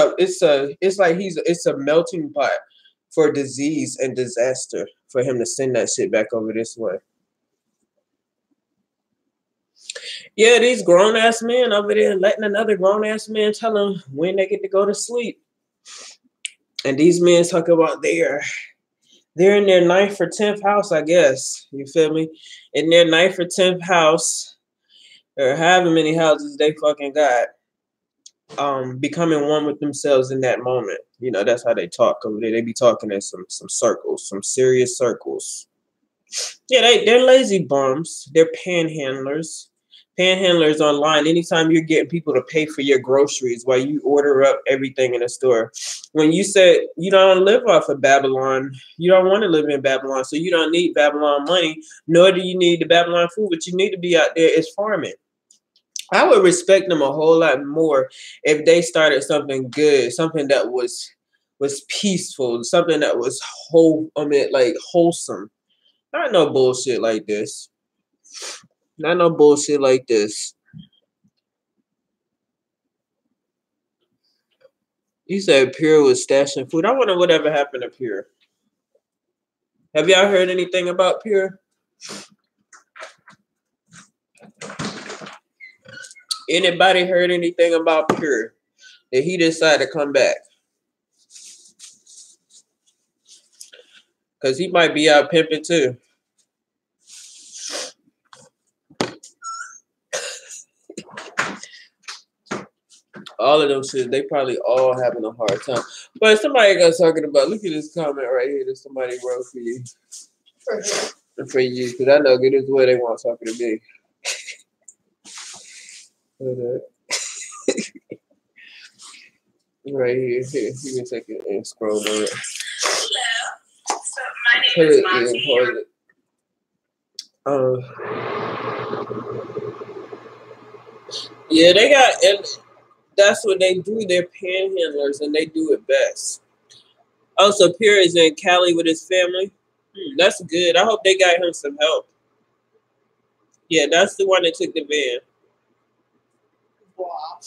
a melting pot for disease and disaster for him to send that shit back over this way. Yeah, these grown ass men over there letting another grown ass man tell them when they get to go to sleep. And these men talk about they're in their 9th or 10th house, I guess. You feel me? In their 9th or 10th house, or however many houses they fucking got. Becoming one with themselves in that moment. You know, that's how they talk over there. They be talking in some circles, some serious circles. Yeah, they're lazy bums. They're panhandlers. Panhandlers online. Anytime you're getting people to pay for your groceries while you order up everything in the store. When you said you don't live off of Babylon, you don't want to live in Babylon, so you don't need Babylon money, nor do you need the Babylon food. What you need to be out there is farming. I would respect them a whole lot more if they started something good, something that was peaceful, something that was wholesome. Not no bullshit like this. Not no bullshit like this. You said Pure was stashing food. I wonder whatever happened to Pure. Have y'all heard anything about Pure? Anybody heard anything about Pure? That he decided to come back? Because he might be out pimping too. All of them shit, they probably all having a hard time. But somebody got talking about, look at this comment right here that somebody wrote for you. For you, because I know good as well they want talking to me. Right here. Give me a second and scroll on it. Hello. So my name is Monty. Yeah, they got, and that's what they do. They're panhandlers, and they do it best. Also, Pierre is in Cali with his family. That's good. I hope they got him some help. Yeah, that's the one that took the van. Wow.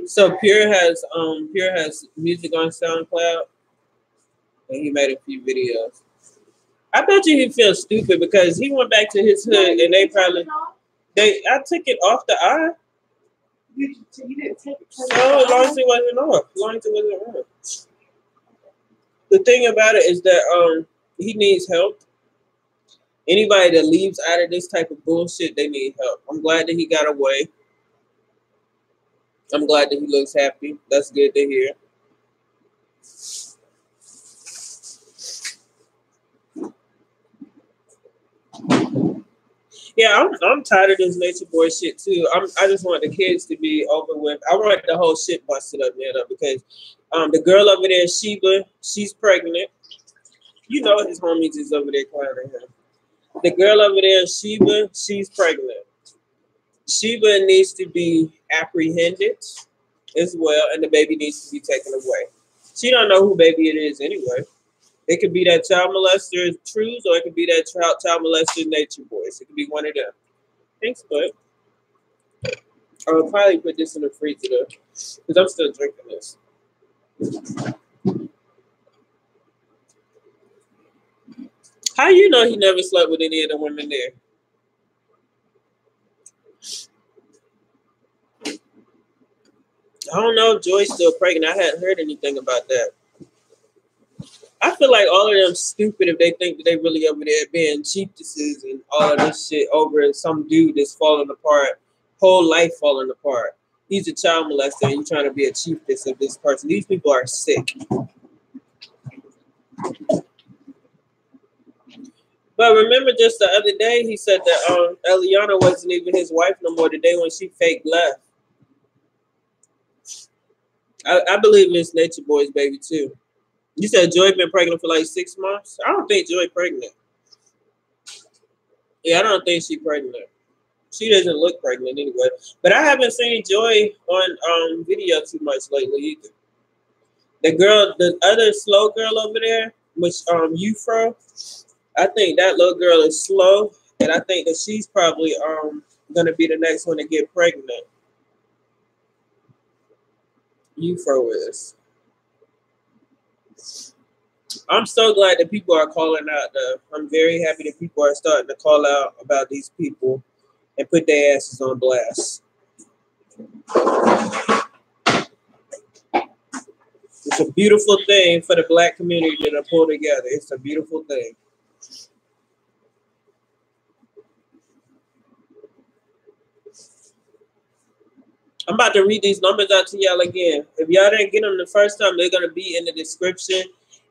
So Pierre has music on SoundCloud, and he made a few videos. I bet you he feels stupid because he went back to his hood, and I took it off the eye. You didn't take it. So as long as it wasn't off. The thing about it is that he needs help. Anybody that leaves out of this type of bullshit, they need help. I'm glad that he got away. I'm glad that he looks happy. That's good to hear. Yeah, I'm tired of this nature boy shit too. I just want the kids to be over with. I want the whole shit busted up there though, because the girl over there, Sheba, she's pregnant. You know his homies is over there clowning him. The girl over there, Sheba, she's pregnant. Sheba needs to be apprehended as well, and the baby needs to be taken away. She don't know who baby it is anyway. It could be that child molester Trues, or it could be that child molester Nature Boys. It could be one of them. Thanks, bud. I'll probably put this in the freezer though, because I'm still drinking this. How you know he never slept with any of the women there? I don't know if Joy's still pregnant. I hadn't heard anything about that. I feel like all of them stupid if they think that they really over there being chiefesses and all of this shit over some dude that's falling apart, whole life falling apart. He's a child molester and you're trying to be a chiefess of this person. These people are sick. But remember just the other day he said that Eliana wasn't even his wife no more the day when she fake left. I believe it's Nature Boy's baby too. You said Joy been pregnant for like 6 months. I don't think Joy pregnant. Yeah, I don't think she pregnant. She doesn't look pregnant anyway. But I haven't seen Joy on video too much lately either. The girl, the other slow girl over there, which Ufro, I think that little girl is slow, and I think that she's probably gonna be the next one to get pregnant. Ufro is. I'm so glad that people are calling out though. I'm very happy that people are starting to call out about these people and put their asses on blast. It's a beautiful thing for the black community to pull together. It's a beautiful thing. I'm about to read these numbers out to y'all again. If y'all didn't get them the first time, they're gonna be in the description,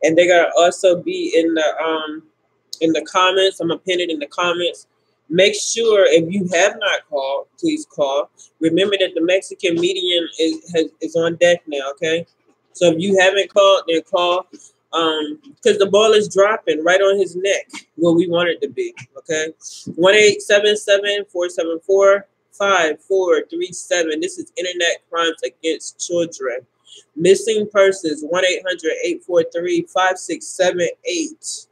and they're gonna also be in the comments. I'm gonna pin it in the comments. Make sure if you have not called, please call. Remember that the Mexican medium is on deck now. Okay, so if you haven't called, then call. Because the ball is dropping right on his neck where we want it to be. Okay, 1-877-474-5437. This is Internet Crimes Against Children. Missing persons, 1-800-843-5678.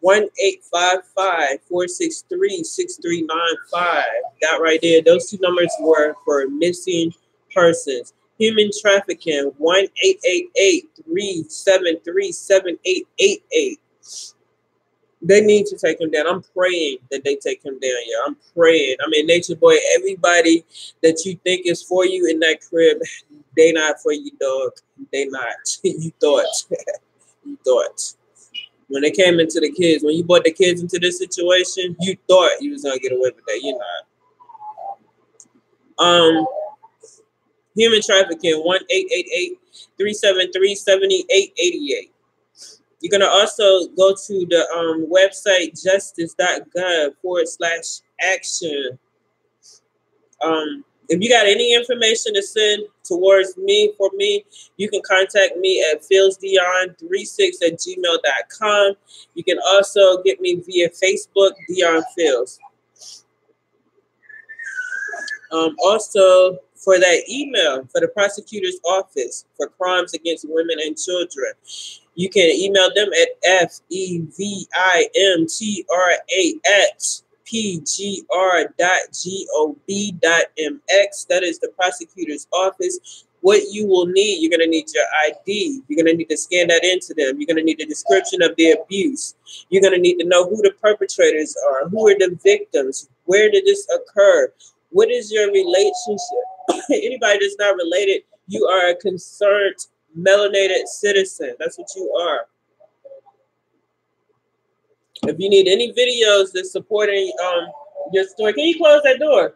1-855-463-6395. That right there, those two numbers were for missing persons. Human trafficking, 1-888-373-7888. They need to take him down. I'm praying that they take him down. Yeah, I'm praying. I mean, Nature Boy, everybody that you think is for you in that crib, they not for you, dog. They not. You thought. You thought. When they came into the kids, when you brought the kids into this situation, you thought you was gonna get away with that. You're not. Human trafficking, 1-888-373-7888. You're gonna also go to the website justice.gov/action. If you got any information to send towards me, for me, you can contact me at philsdion36@gmail.com. You can also get me via Facebook, Dion Phils. Also, for that email, for the prosecutor's office for crimes against women and children, you can email them at fevimtra@pgr.gov.mx. That is the prosecutor's office. What you will need, you're going to need your ID. You're going to need to scan that into them. You're going to need the description of the abuse. You're going to need to know who the perpetrators are, who are the victims, where did this occur, what is your relationship. Anybody that's not related, you are a concerned melanated citizen. That's what you are. If you need any videos that's supporting your story, can you close that door?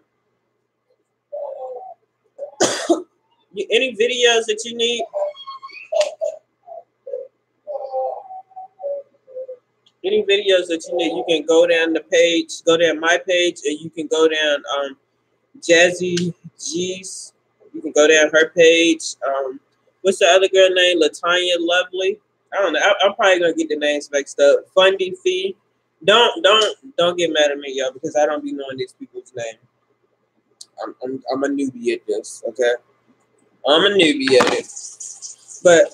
Any videos that you need? Any videos that you need, you can go down the page, go down my page, and you can go down Jazzy G's. You can go down her page. What's the other girl name? Latanya Lovely. I don't know. I'm probably gonna get the names mixed up. Fundy Fee. Don't get mad at me, y'all, because I don't be knowing these people's names. I'm a newbie at this. Okay, I'm a newbie at it. But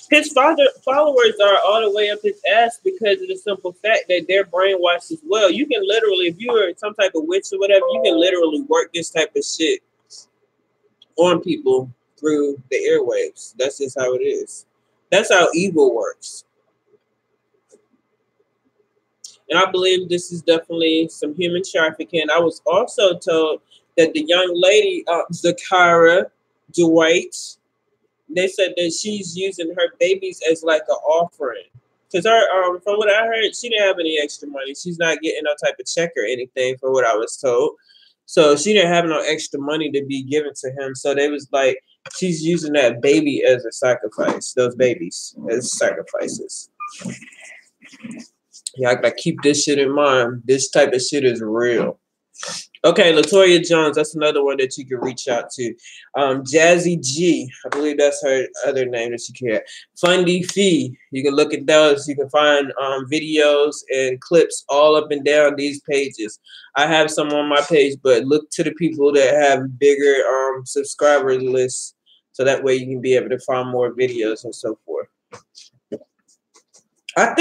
his followers are all the way up his ass because of the simple fact that they're brainwashed as well. You can literally, if you are some type of witch or whatever, you can literally work this type of shit on people through the airwaves. That's just how it is. That's how evil works. And I believe this is definitely some human trafficking. I was also told that the young lady, Zakara Dwight, they said that she's using her babies as like an offering. Because her, from what I heard, she didn't have any extra money. She's not getting no type of check or anything, from what I was told. So she didn't have no extra money to be given to him. So they was like, she's using that baby as a sacrifice. Those babies as sacrifices. Yeah, I gotta keep this shit in mind. This type of shit is real. Okay, Latoya Jones, that's another one that you can reach out to. Jazzy G, I believe that's her other name that she can have. Fundy Fee, you can look at those. You can find videos and clips all up and down these pages. I have some on my page, but look to the people that have bigger subscriber lists, so that way you can be able to find more videos and so forth. I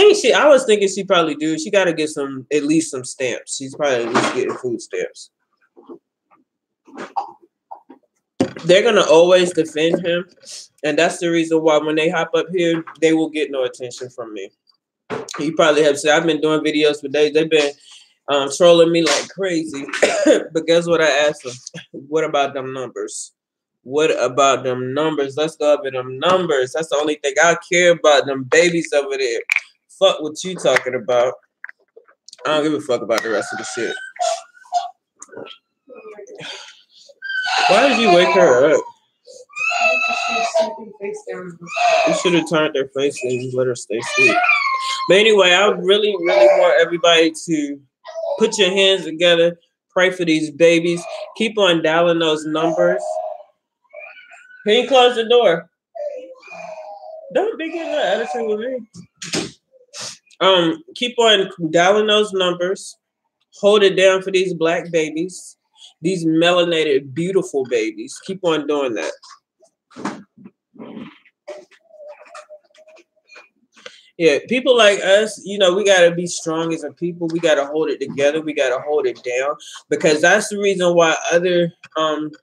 was thinking she probably do. She got to get at least some stamps. She's probably at least getting food stamps. They're going to always defend him. And that's the reason why when they hop up here, they will get no attention from me. You probably have said, I've been doing videos for days. They've been trolling me like crazy. But guess what I asked them? What about them numbers? What about them numbers? Let's go over them numbers. That's the only thing I care about, them babies over there. Fuck what you talking about. I don't give a fuck about the rest of the shit. Why did you wake her up? You should have turned her face and let her stay asleep. But anyway, I really, really want everybody to put your hands together, pray for these babies, keep on dialing those numbers. Can you close the door? Don't be getting an attitude with me. Keep on dialing those numbers. Hold it down for these black babies, these melanated, beautiful babies. Keep on doing that. Yeah, people like us, you know, we got to be strong as a people. We got to hold it together. We got to hold it down, because that's the reason why other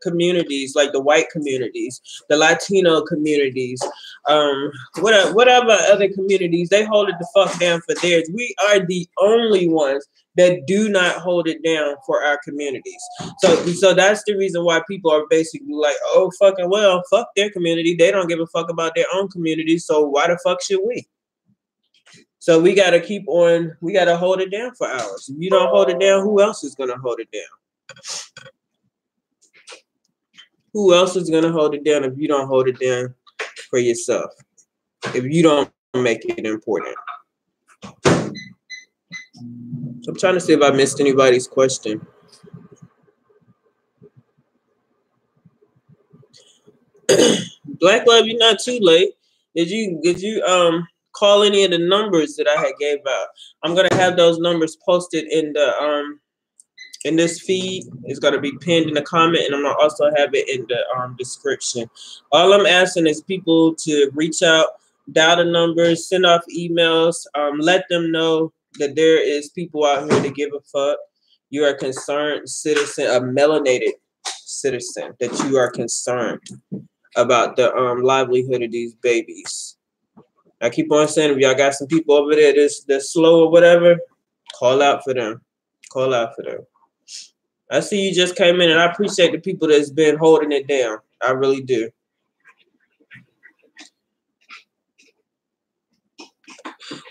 communities, like the white communities, the Latino communities, whatever other communities, they hold it the fuck down for theirs. We are the only ones that do not hold it down for our communities. So that's the reason why people are basically like, oh, fucking well, fuck their community. They don't give a fuck about their own community. So why the fuck should we? So we got to keep on, we got to hold it down for ours. If you don't hold it down, who else is going to hold it down? Who else is going to hold it down if you don't hold it down for yourself? If you don't make it important. I'm trying to see if I missed anybody's question. Black Love, you're not too late. Did you call any of the numbers that I had gave out? I'm gonna have those numbers posted in the in this feed. It's gonna be pinned in the comment, and I'm gonna also have it in the description. All I'm asking is people to reach out, dial the numbers, send off emails, let them know that there is people out here to give a fuck. You are a concerned citizen, a melanated citizen, that you are concerned about the livelihood of these babies. I keep on saying, if y'all got some people over there that's slow or whatever, call out for them. Call out for them. I see you just came in, and I appreciate the people that's been holding it down. I really do.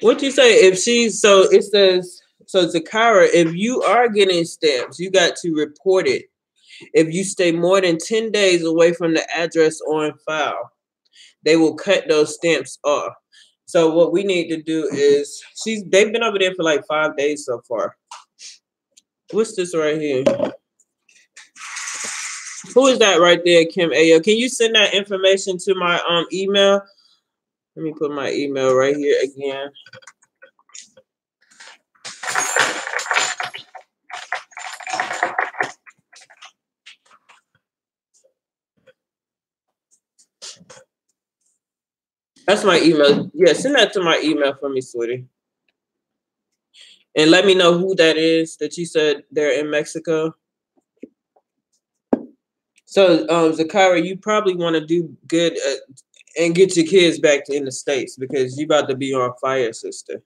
What you say? If she's so, it says, so Zakara, if you are getting stamps, you got to report it. If you stay more than 10 days away from the address on file, they will cut those stamps off. So what we need to do is, they've been over there for like 5 days so far. What's this right here? Who is that right there, Kim Ayo? Can you send that information to my email? Let me put my email right here again. That's my email. Yeah, send that to my email for me, sweetie. And let me know who that is that you said they're in Mexico. So, Zakara, you probably want to do good and get your kids back in the States, because you about to be on fire, sister.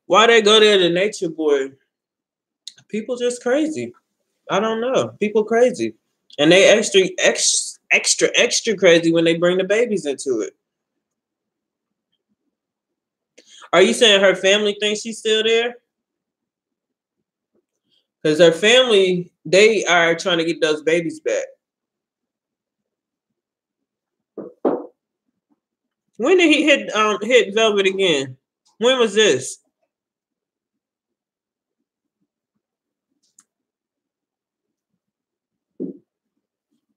Why they go there to Nature Boy? People just crazy. I don't know. People crazy. And they extra crazy when they bring the babies into it. Are you saying her family thinks she's still there? Because her family, they are trying to get those babies back. When did he hit Velvet again? When was this?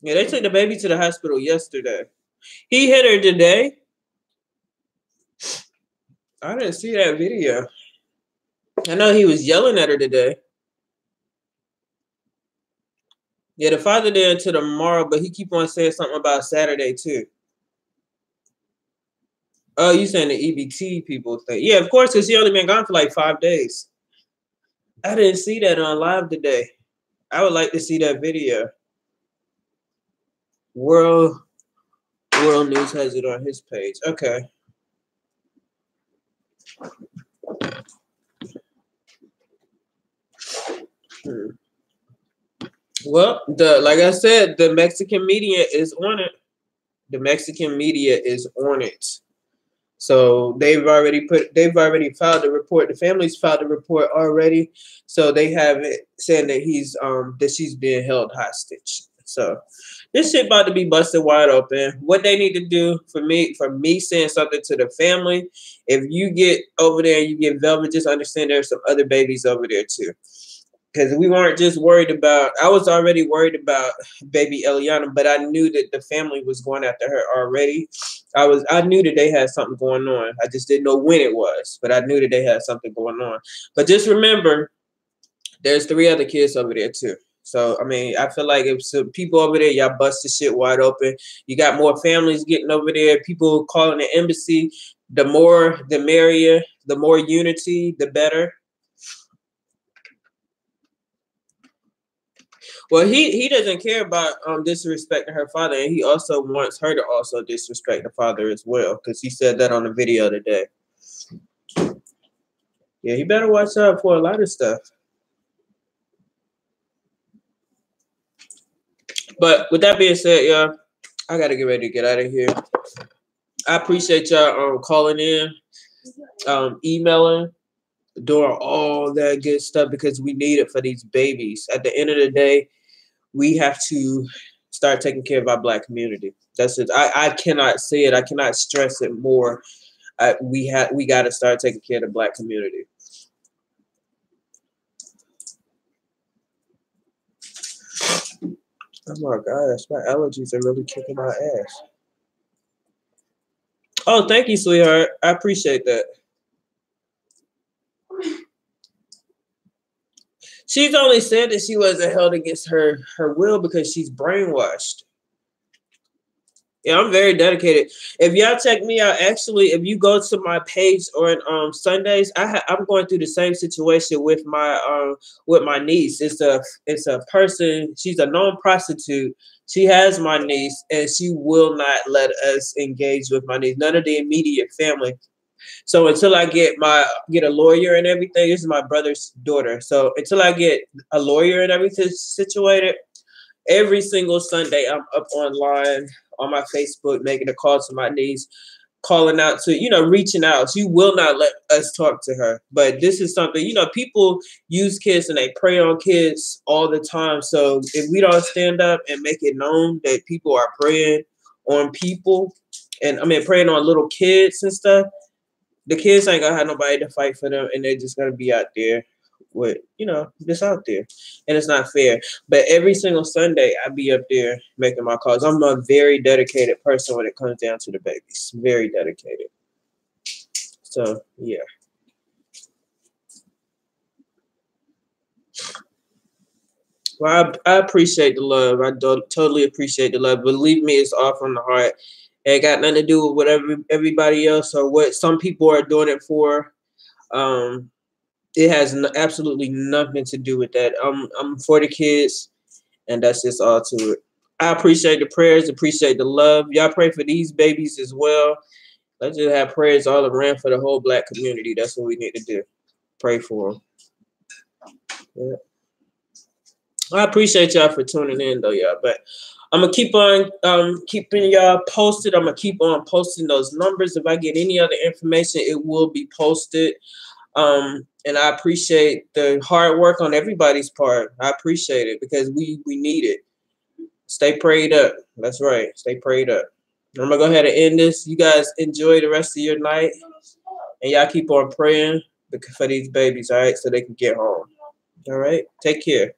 Yeah, they took the baby to the hospital yesterday. He hit her today. I didn't see that video. I know he was yelling at her today. Yeah, the father there until tomorrow, but he keep on saying something about Saturday too. Oh, you saying the EBT people thing? Yeah, of course, because he only been gone for like 5 days. I didn't see that on live today. I would like to see that video. World News has it on his page. Okay. Well, like I said, the Mexican media is on it. The Mexican media is on it. So they've already filed a report. The family's filed a report already. So they have it saying that she's being held hostage. So this shit about to be busted wide open. What they need to do for me saying something to the family, if you get over there and you get Velvet, just understand there's some other babies over there too. Because we weren't just worried about, I was already worried about baby Eliana, but I knew that the family was going after her already. I knew that they had something going on. I just didn't know when it was, but I knew that they had something going on. But just remember, there's 3 other kids over there too. So, I mean, I feel like if some people over there, y'all bust the shit wide open. You got more families getting over there, people calling the embassy. The more, the merrier. The more unity, the better. Well, he doesn't care about disrespecting her father, and he also wants her to also disrespect the father as well, because he said that on the video today. Yeah, he better watch out for a lot of stuff. But with that being said, y'all, I gotta get ready to get out of here. I appreciate y'all calling in, emailing, doing all that good stuff, because we need it for these babies. At the end of the day, we have to start taking care of our Black community. That's it. I cannot say it. I cannot stress it more. We got to start taking care of the Black community. Oh my gosh, my allergies are really kicking my ass. Oh, thank you, sweetheart. I appreciate that. She's only said that she wasn't held against her will because she's brainwashed. Yeah, I'm very dedicated. If y'all check me out, actually, if you go to my page on Sundays, I'm going through the same situation with my niece. It's a person. She's a known prostitute. She has my niece, and she will not let us engage with my niece. None of the immediate family. So until I get a lawyer and everything, this is my brother's daughter. So until I get a lawyer and everything situated, every single Sunday I'm up online on my Facebook making a call to my niece, calling out to, reaching out. She will not let us talk to her. But this is something, people use kids and they prey on kids all the time. So if we don't stand up and make it known that people are preying on people, and preying on little kids and stuff, the kids ain't gonna have nobody to fight for them, and they're just gonna be out there with, just out there. And it's not fair. But every single Sunday, I be up there making my calls. I'm a very dedicated person when it comes down to the babies. Very dedicated. So, yeah. Well, I appreciate the love. I totally appreciate the love. Believe me, it's all from the heart. It ain't got nothing to do with whatever everybody else or what some people are doing it for. It has absolutely nothing to do with that. I'm for the kids, and that's just all to it. I appreciate the prayers, appreciate the love. Y'all pray for these babies as well. Let's just have prayers all around for the whole Black community. That's what we need to do. Pray for them. Yeah. I appreciate y'all for tuning in, though, y'all. But I'm going to keep on keeping y'all posted. I'm going to keep on posting those numbers. If I get any other information, it will be posted. And I appreciate the hard work on everybody's part. I appreciate it because we need it. Stay prayed up. That's right. Stay prayed up. I'm gonna go ahead and end this. You guys enjoy the rest of your night, and y'all keep on praying for these babies, all right, so they can get home. All right, take care.